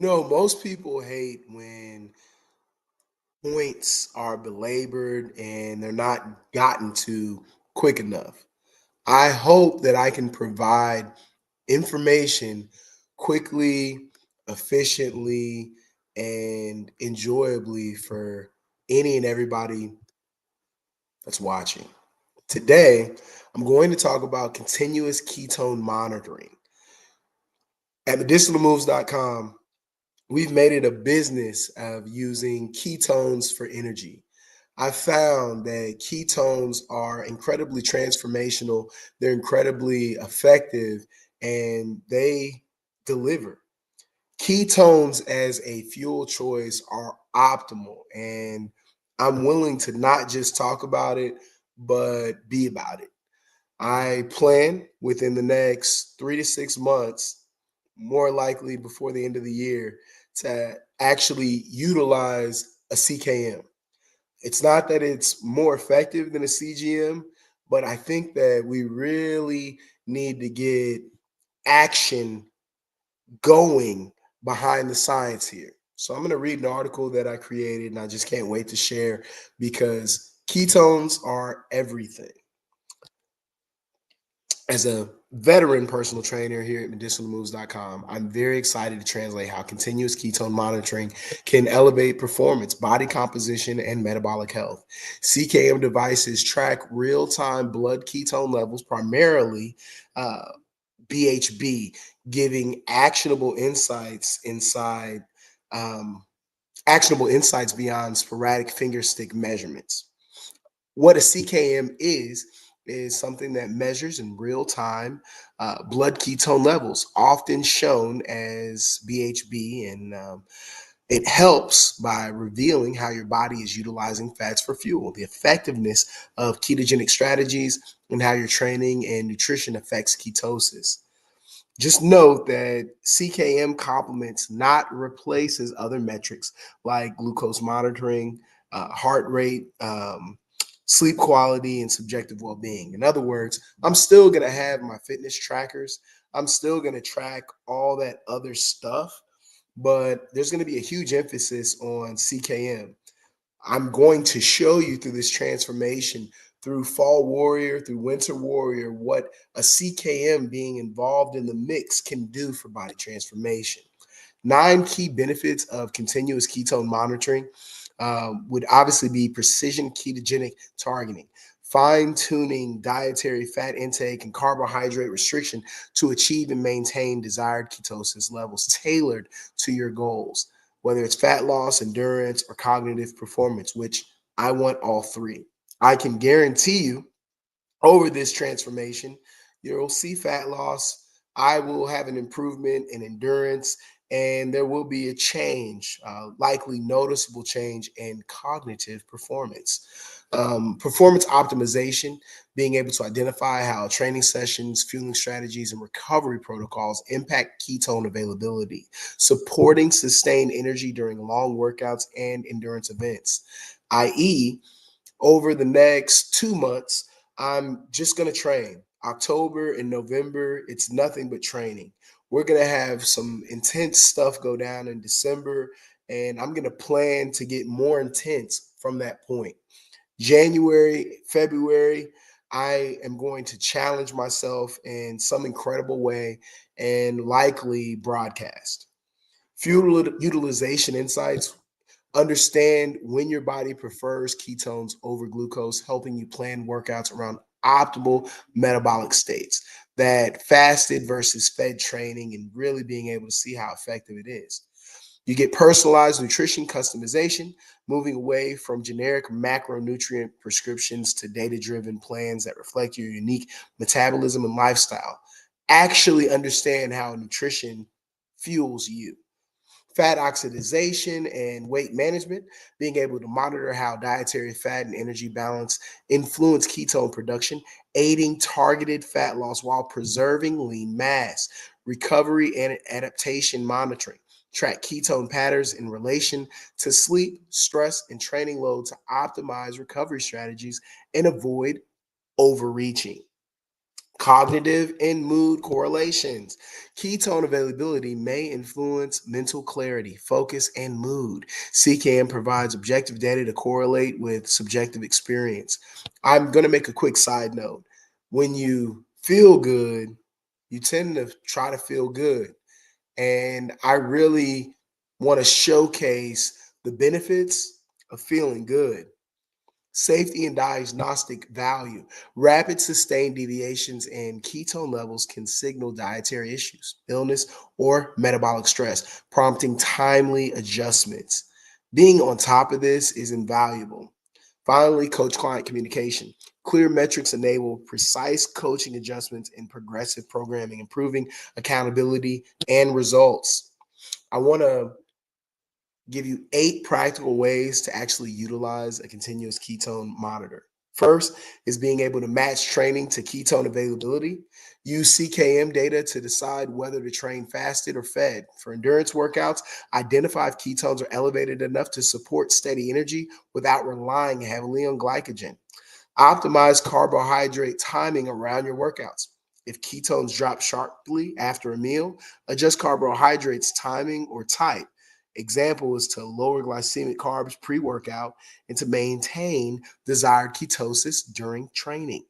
No, most people hate when points are belabored and they're not gotten to quick enough. I hope that I can provide information quickly, efficiently, and enjoyably for any and everybody that's watching. Today, I'm going to talk about continuous ketone monitoring. At medicinalmoves.com, we've made it a business of using ketones for energy. I found that ketones are incredibly transformational, they're incredibly effective, and they deliver. Ketones as a fuel choice are optimal, and I'm willing to not just talk about it, but be about it. I plan within the next 3 to 6 months, more likely before the end of the year, to actually utilize a CKM. It's not that it's more effective than a CGM, but I think that we really need to get action going behind the science here. So I'm going to read an article that I created and I just can't wait to share because ketones are everything. As a veteran personal trainer here at medicinalmoves.com, I'm very excited to translate how continuous ketone monitoring can elevate performance, body composition, and metabolic health. CKM devices track real time blood ketone levels, primarily uh, BHB, giving um, actionable insights beyond sporadic finger stick measurements. What a CKM is something that measures in real time blood ketone levels, often shown as BHB, and it helps by revealing how your body is utilizing fats for fuel, the effectiveness of ketogenic strategies, and how your training and nutrition affects ketosis. Just note that CKM complements, not replaces, other metrics like glucose monitoring, heart rate, sleep quality, and subjective well being. In other words, I'm still going to have my fitness trackers. I'm still going to track all that other stuff, but there's going to be a huge emphasis on CKM. I'm going to show you through this transformation, through Fall Warrior, through Winter Warrior, what a CKM being involved in the mix can do for body transformation. 9 key benefits of continuous ketone monitoring would obviously be precision ketogenic targeting, fine tuning dietary fat intake and carbohydrate restriction to achieve and maintain desired ketosis levels tailored to your goals, whether it's fat loss, endurance, or cognitive performance, which I want all three. I can guarantee you over this transformation, you'll see fat loss. I will have an improvement in endurance, and there will be a change, likely noticeable change in cognitive performance. Performance optimization, being able to identify how training sessions, fueling strategies, and recovery protocols impact ketone availability, supporting sustained energy during long workouts and endurance events, i.e., over the next 2 months, I'm just going to train. October and November, it's nothing but training. We're going to have some intense stuff go down in December, and I'm going to plan to get more intense from that point. January, February, I am going to challenge myself in some incredible way and likely broadcast. Fuel utilization insights. Understand when your body prefers ketones over glucose, helping you plan workouts around optimal metabolic states. That fasted versus fed training and really being able to see how effective it is. You get personalized nutrition customization, moving away from generic macronutrient prescriptions to data driven plans that reflect your unique metabolism and lifestyle. Actually understand how nutrition fuels you. Fat oxidation and weight management, being able to monitor how dietary fat and energy balance influence ketone production, aiding targeted fat loss while preserving lean mass. Recovery and adaptation monitoring, track ketone patterns in relation to sleep, stress, and training load to optimize recovery strategies and avoid overreaching. Cognitive and mood correlations. Ketone availability may influence mental clarity, focus, and mood. CKM provides objective data to correlate with subjective experience. I'm going to make a quick side note. When you feel good, you tend to try to feel good. And I really want to showcase the benefits of feeling good. Safety and diagnostic value. Rapid sustained deviations in ketone levels can signal dietary issues, illness, or metabolic stress, prompting timely adjustments. Being on top of this is invaluable. Finally, coach client communication. Clear metrics enable precise coaching adjustments and progressive programming, improving accountability and results. I want to give you 8 practical ways to actually utilize a continuous ketone monitor. First is being able to match training to ketone availability. Use CKM data to decide whether to train fasted or fed. For endurance workouts, identify if ketones are elevated enough to support steady energy without relying heavily on glycogen. Optimize carbohydrate timing around your workouts. If ketones drop sharply after a meal, adjust carbohydrates timing or type. Example is to lower glycemic carbs pre workout and to maintain desired ketosis during training.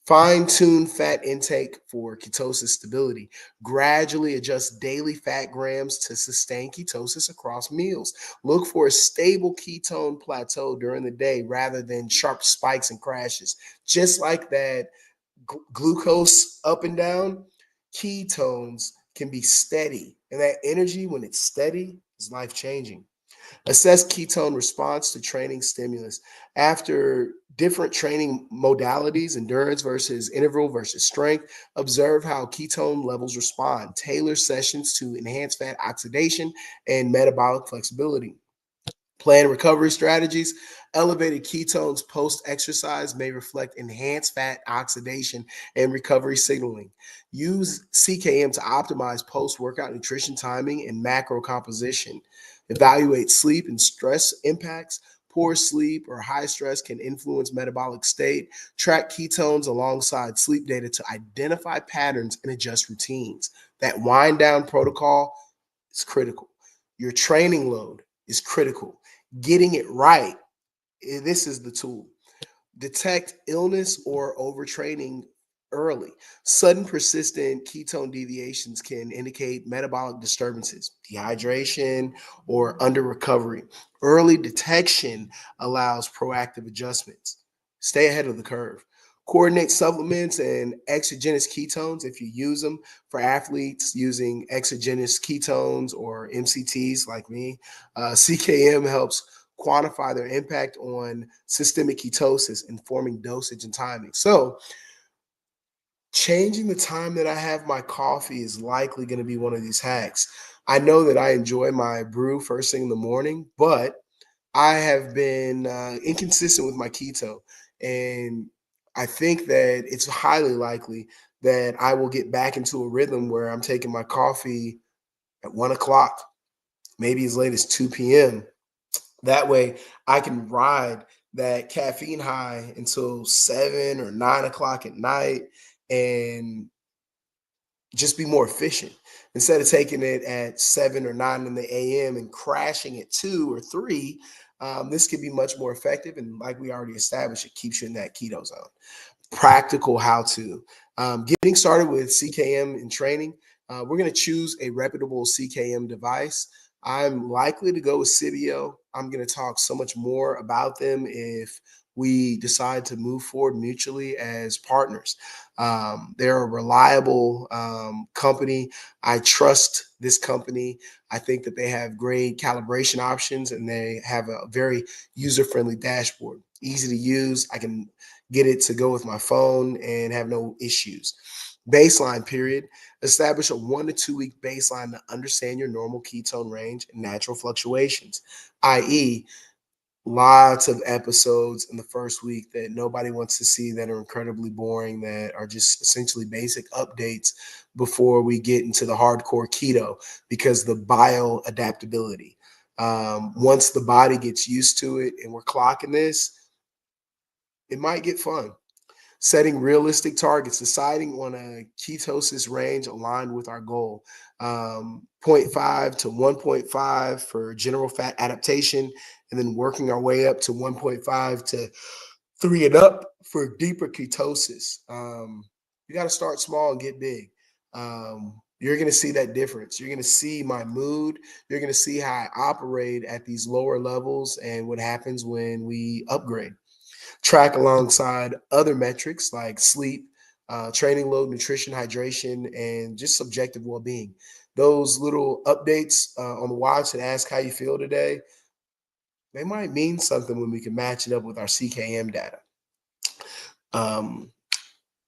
Fine tune fat intake for ketosis stability. Gradually adjust daily fat grams to sustain ketosis across meals. Look for a stable ketone plateau during the day rather than sharp spikes and crashes. Just like that glucose up and down, ketones can be steady. And that energy, when it's steady, is life changing. Assess ketone response to training stimulus. After different training modalities, endurance versus interval versus strength, observe how ketone levels respond. Tailor sessions to enhance fat oxidation and metabolic flexibility. Plan recovery strategies. Elevated ketones post exercise may reflect enhanced fat oxidation and recovery signaling. Use CKM to optimize post workout nutrition timing and macro composition. Evaluate sleep and stress impacts. Poor sleep or high stress can influence metabolic state. Track ketones alongside sleep data to identify patterns and adjust routines. That wind down protocol is critical. Your training load is critical. Getting it right, this is the tool. Detect illness or overtraining early. Sudden persistent ketone deviations can indicate metabolic disturbances, dehydration, or under recovery. Early detection allows proactive adjustments. Stay ahead of the curve. Coordinate supplements and exogenous ketones if you use them. For athletes using exogenous ketones or MCTs like me, CKM helps quantify their impact on systemic ketosis, informing dosage and timing. So, changing the time that I have my coffee is likely going to be one of these hacks. I know that I enjoy my brew first thing in the morning, but I have been inconsistent with my keto. And I think that it's highly likely that I will get back into a rhythm where I'm taking my coffee at 1 o'clock, maybe as late as 2 p.m. That way I can ride that caffeine high until 7 or 9 o'clock at night and just be more efficient. Instead of taking it at 7 or 9 in the AM and crashing at 2 or 3, this can be much more effective. And like we already established, it keeps you in that keto zone. Practical how to. Getting started with CKM in training, we're going to choose a reputable CKM device. I'm likely to go with Cibio. I'm going to talk so much more about them if we decide to move forward mutually as partners. They're a reliable company. I trust this company. I think that they have great calibration options and they have a very user friendly dashboard. Easy to use. I can get it to go with my phone and have no issues. Baseline period. Establish a 1 to 2 week baseline to understand your normal ketone range and natural fluctuations, i.e., lots of episodes in the first week that nobody wants to see that are incredibly boring, that are just essentially basic updates before we get into the hardcore keto because the bioadaptability. Once the body gets used to it and we're clocking this, it might get fun. Setting realistic targets, deciding on a ketosis range aligned with our goal. zero point 0.5 to 1.5 for general fat adaptation, and then working our way up to 1.5 to 3 and up for deeper ketosis. You got to start small and get big. You're going to see that difference. You're going to see my mood. You're going to see how I operate at these lower levels and what happens when we upgrade. Track alongside other metrics like sleep, training load, nutrition, hydration, and just subjective well being. Those little updates on the watch that ask how you feel today, they might mean something when we can match it up with our CKM data. Um,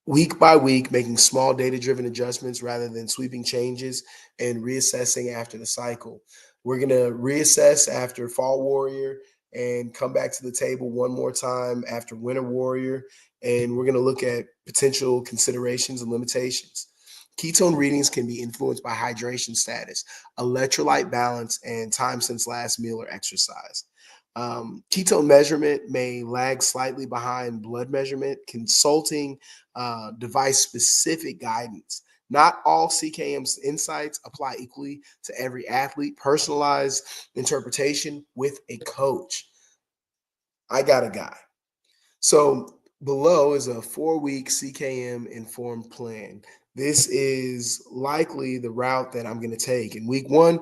Week by week, making small data driven adjustments rather than sweeping changes and reassessing after the cycle. We're going to reassess after Fall Warrior and come back to the table one more time after Winter Warrior. And we're going to look at potential considerations and limitations. Ketone readings can be influenced by hydration status, electrolyte balance, and time since last meal or exercise. Ketone measurement may lag slightly behind blood measurement. Consulting device specific guidance. Not all CKM's insights apply equally to every athlete. Personalized interpretation with a coach. I got a guy. So below is a 4-week CKM informed plan. This is likely the route that I'm going to take. In week 1,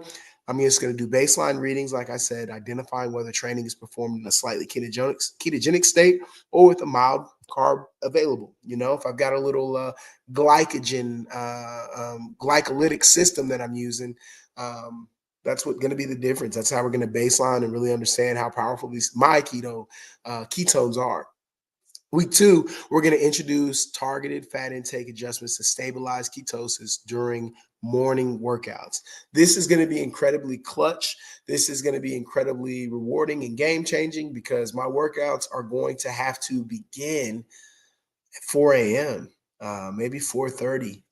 I'm just going to do baseline readings, like I said, identifying whether training is performed in a slightly ketogenic state or with a mild carb available. You know, if I've got a little glycolytic system that I'm using, that's what's going to be the difference. That's how we're going to baseline and really understand how powerful these ketones are. Week 2, we're going to introduce targeted fat intake adjustments to stabilize ketosis during morning workouts. This is going to be incredibly clutch. This is going to be incredibly rewarding and game changing because my workouts are going to have to begin at 4 a.m., maybe 4:30.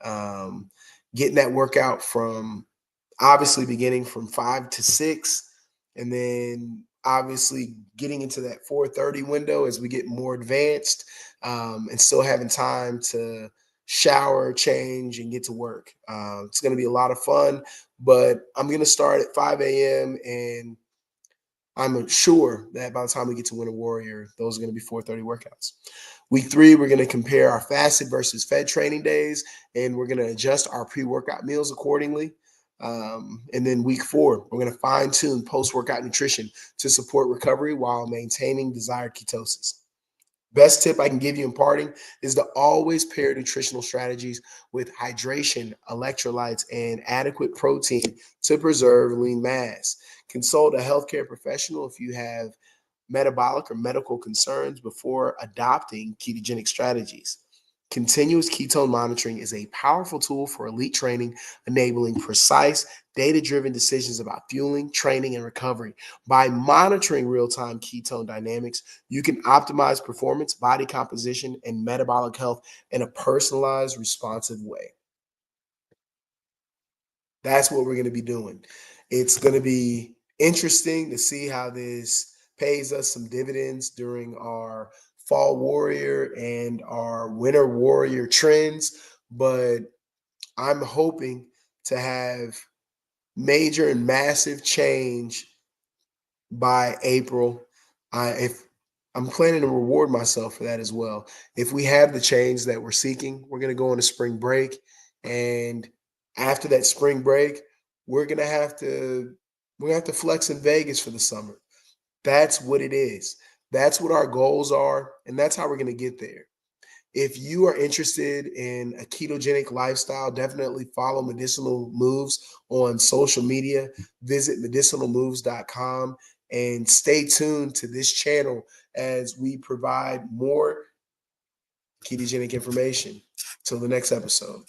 Getting that workout from obviously beginning from 5 to 6, and then obviously getting into that 4:30 window as we get more advanced, and still having time to shower, change, and get to work. It's going to be a lot of fun, but I'm going to start at 5 a.m. and I'm sure that by the time we get to Winter Warrior, those are going to be 4:30 workouts. Week 3, we're going to compare our fasted versus fed training days, and we're going to adjust our pre-workout meals accordingly. And then week 4, we're going to fine tune post-workout nutrition to support recovery while maintaining desired ketosis. Best tip I can give you in parting is to always pair nutritional strategies with hydration, electrolytes, and adequate protein to preserve lean mass. Consult a healthcare professional if you have metabolic or medical concerns before adopting ketogenic strategies. Continuous ketone monitoring is a powerful tool for elite training, enabling precise, data-driven decisions about fueling, training, and recovery. By monitoring real-time ketone dynamics, you can optimize performance, body composition, and metabolic health in a personalized, responsive way. That's what we're going to be doing. It's going to be interesting to see how this pays us some dividends during our Fall Warrior and our Winter Warrior trends. But I'm hoping to have major and massive change by April. If I'm planning to reward myself for that as well. If we have the change that we're seeking, we're going to go on a spring break, and after that spring break, we're going to have to flex in Vegas for the summer. That's what it is. That's what our goals are, and that's how we're going to get there. If you are interested in a ketogenic lifestyle, definitely follow Medicinal Moves on social media. Visit medicinalmoves.com and stay tuned to this channel as we provide more ketogenic information. Till the next episode.